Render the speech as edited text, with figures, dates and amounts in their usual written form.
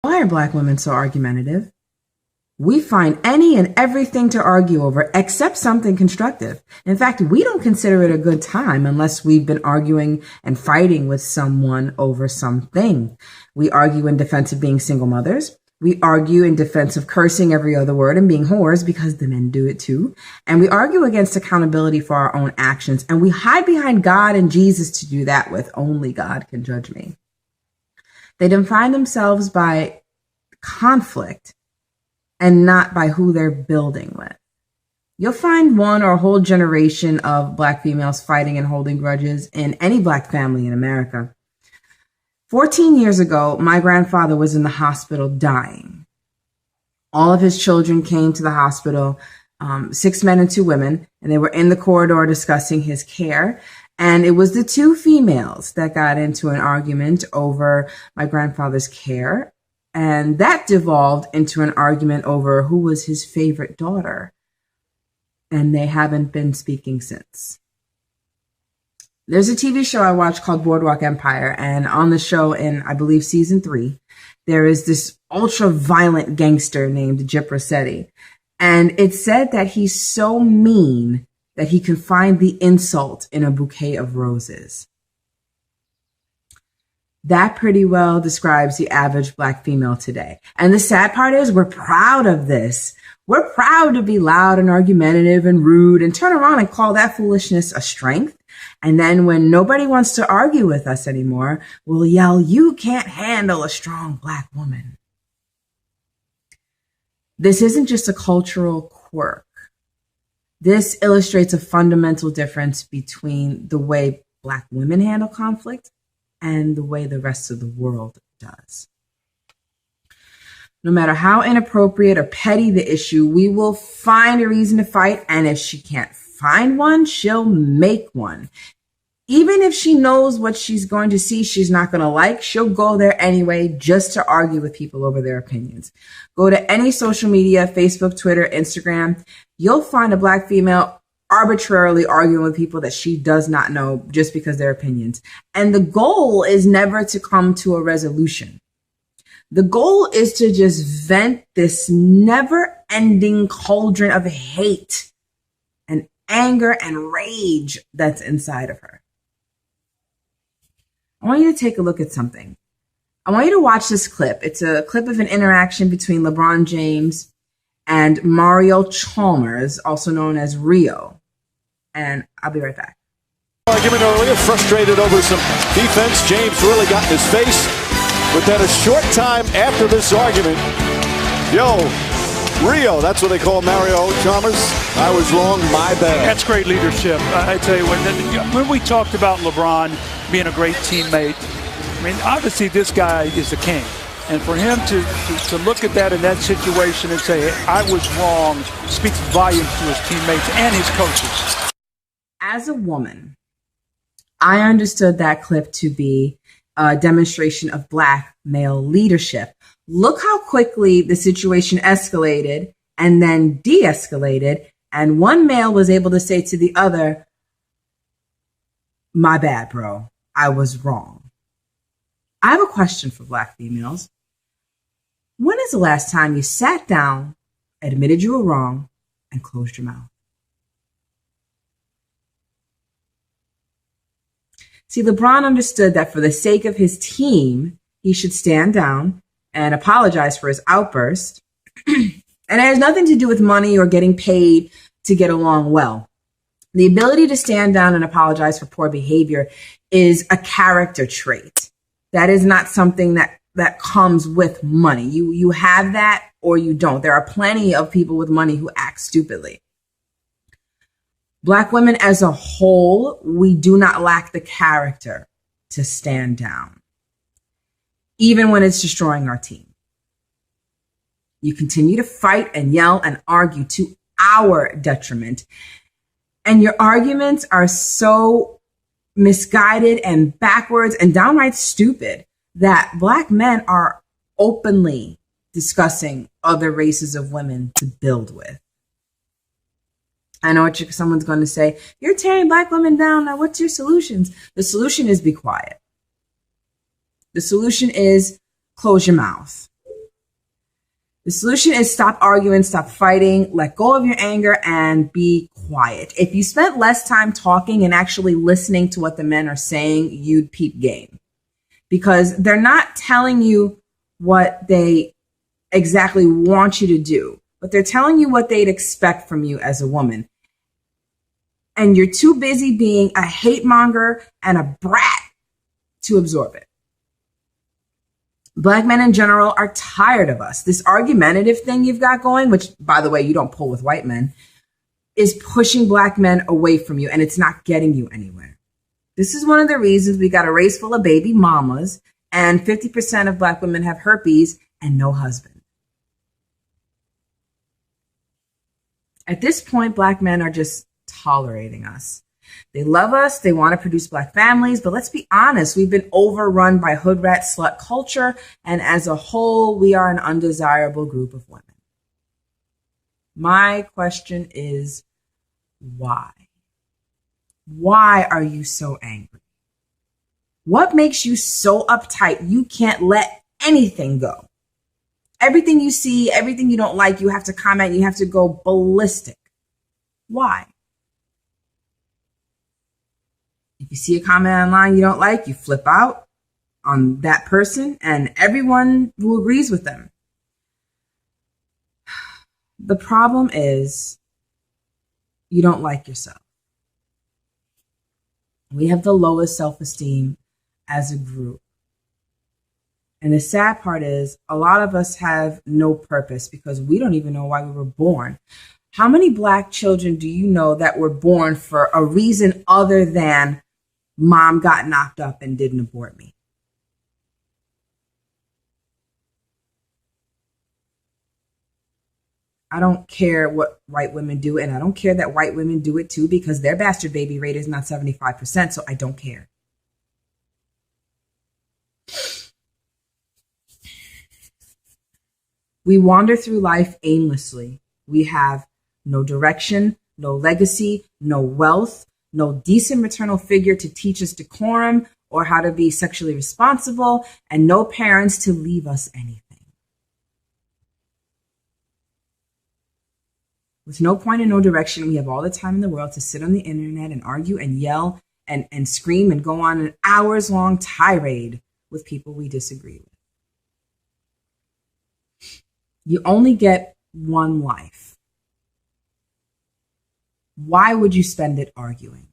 Why are Black women so argumentative? We find any and everything to argue over except something constructive. In fact, we don't consider it a good time unless we've been arguing and fighting with someone over something. We argue in defense of being single mothers. We argue in defense of cursing every other word and being whores because the men do it too. And we argue against accountability for our own actions. And we hide behind God and Jesus to do that with. Only God can judge me. They define themselves by conflict and not by who they're building with. You'll find one or a whole generation of Black females fighting and holding grudges in any Black family in America. 14 years ago, my grandfather was in the hospital dying. All of his children came to the hospital, 6 men and 2 women, and they were in the corridor discussing his care. And it was the 2 females that got into an argument over my grandfather's care. And that devolved into an argument over who was his favorite daughter. And they haven't been speaking since. There's a TV show I watched called Boardwalk Empire. And on the show in, I believe, season 3, there is this ultra violent gangster named Gyp Rosetti. And it's said that he's so mean that he can find the insult in a bouquet of roses. That pretty well describes the average Black female today. And the sad part is we're proud of this. We're proud to be loud and argumentative and rude and turn around and call that foolishness a strength. And then when nobody wants to argue with us anymore, we'll yell, "You can't handle a strong Black woman." This isn't just a cultural quirk. This illustrates a fundamental difference between the way Black women handle conflict and the way the rest of the world does. No matter how inappropriate or petty the issue, we will find a reason to fight. And if she can't find one, she'll make one. Even if she knows what she's going to see she's not going to like, she'll go there anyway just to argue with people over their opinions. Go to any social media, Facebook, Twitter, Instagram. You'll find a Black female arbitrarily arguing with people that she does not know just because they're opinions. And the goal is never to come to a resolution. The goal is to just vent this never-ending cauldron of hate and anger and rage that's inside of her. I want you to take a look at something. I want you to watch this clip. It's a clip of an interaction between LeBron James and Mario Chalmers, also known as Rio. And I'll be right back. Argument earlier, frustrated over some defense. James really got in his face. But then a short time after this argument, Rio, that's what they call Mario Chalmers. I was wrong, my bad. That's great leadership. I tell you, when we talked about LeBron being a great teammate, I mean, obviously this guy is the king. And for him to look at that in that situation and say, I was wrong, speaks volumes to his teammates and his coaches. As a woman, I understood that clip to be a demonstration of Black male leadership. Look how quickly the situation escalated and then de-escalated. And one male was able to say to the other, my bad, bro. I was wrong. I have a question for Black females. When is the last time you sat down, admitted you were wrong, and closed your mouth? See, LeBron understood that for the sake of his team, he should stand down and apologize for his outburst. And it has nothing to do with money or getting paid to get along well. The ability to stand down and apologize for poor behavior is a character trait. That is not something that comes with money. You have that or you don't. There are plenty of people with money who act stupidly. Black women as a whole, we do not lack the character to stand down, even when it's destroying our team. You continue to fight and yell and argue to our detriment. And your arguments are so misguided and backwards and downright stupid that Black men are openly discussing other races of women to build with. I know what someone's going to say. You're tearing Black women down. Now, what's your solutions? The solution is be quiet. The solution is close your mouth. The solution is stop arguing, stop fighting, let go of your anger, and be quiet. If you spent less time talking and actually listening to what the men are saying, you'd peep game. Because they're not telling you what they exactly want you to do, but they're telling you what they'd expect from you as a woman. And you're too busy being a hate monger and a brat to absorb it. Black men in general are tired of us. This argumentative thing you've got going, which, by the way, you don't pull with white men, is pushing black men away from you, and it's not getting you anywhere. This is one of the reasons we got a race full of baby mamas, and 50% of black women have herpes and no husband. At this point, black men are just tolerating us. They love us. They want to produce black families. But let's be honest, we've been overrun by hood rat slut culture. And as a whole, we are an undesirable group of women. My question is, why? Why are you so angry? What makes you so uptight you can't let anything go? Everything you see, everything you don't like, you have to comment, you have to go ballistic. Why? If you see a comment online you don't like, you flip out on that person and everyone who agrees with them. The problem is you don't like yourself. We have the lowest self-esteem as a group. And the sad part is a lot of us have no purpose because we don't even know why we were born. How many black children do you know that were born for a reason other than mom got knocked up and didn't abort me? I don't care what white women do, and I don't care that white women do it too because their bastard baby rate is not 75%, so I don't care. We wander through life aimlessly. We have no direction, no legacy, no wealth, no decent maternal figure to teach us decorum or how to be sexually responsible, and no parents to leave us anything. With no point and no direction, we have all the time in the world to sit on the internet and argue and yell and scream and go on an hours-long tirade with people we disagree with. You only get one life. Why would you spend it arguing?